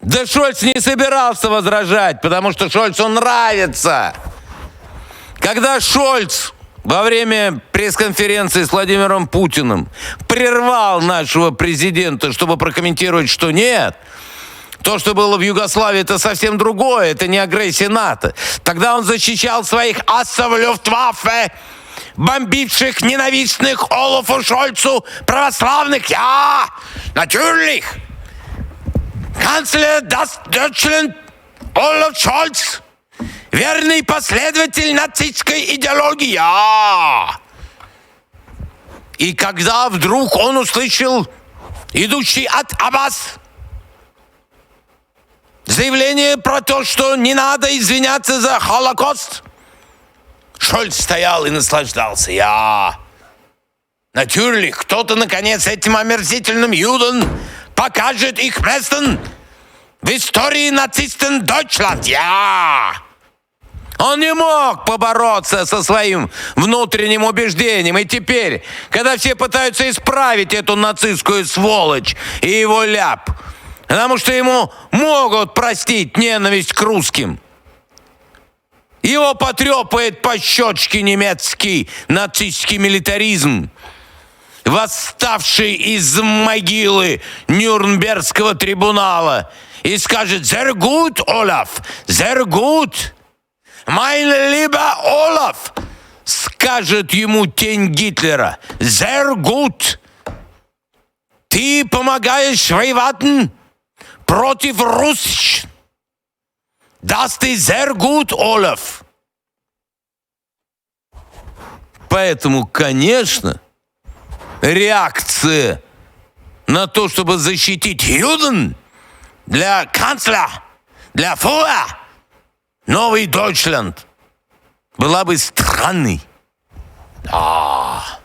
Да Шольц не собирался возражать, потому что Шольцу нравится. Когда Шольц во время пресс-конференции с Владимиром Путиным прервал нашего президента, чтобы прокомментировать, что нет, то, что было в Югославии, это совсем другое, это не агрессия НАТО. Тогда он защищал своих асов Люфтваффе, бомбивших ненавистных Олафу Шольцу православных. Ja, natürlich. Канцлер Deutschland Олаф Шольц, верный последователь нацистской идеологии. Ja. И когда вдруг он услышал идущий от Аббас заявление про то, что не надо извиняться за Холокост, Шольц стоял и наслаждался. Ja. Natürlich, кто-то, наконец, этим омерзительным юдам покажет их место в истории нацистов Deutschland. Ja. Он не мог побороться со своим внутренним убеждением. И теперь, когда все пытаются исправить эту нацистскую сволочь и его ляп, потому что ему могут простить ненависть к русским, его потрепает по щечке немецкий нацистский милитаризм, восставший из могилы Нюрнбергского трибунала, и скажет: «Sehr gut, Olaf, sehr gut, mein lieber Olaf», скажет ему тень Гитлера: «Sehr gut, ты помогаешь воевать против русских. Das ist sehr gut, Olaf». Поэтому, конечно, реакция на то, чтобы защитить Юден для канцлера, для фюрера, новый Deutschland, была бы странной. Да.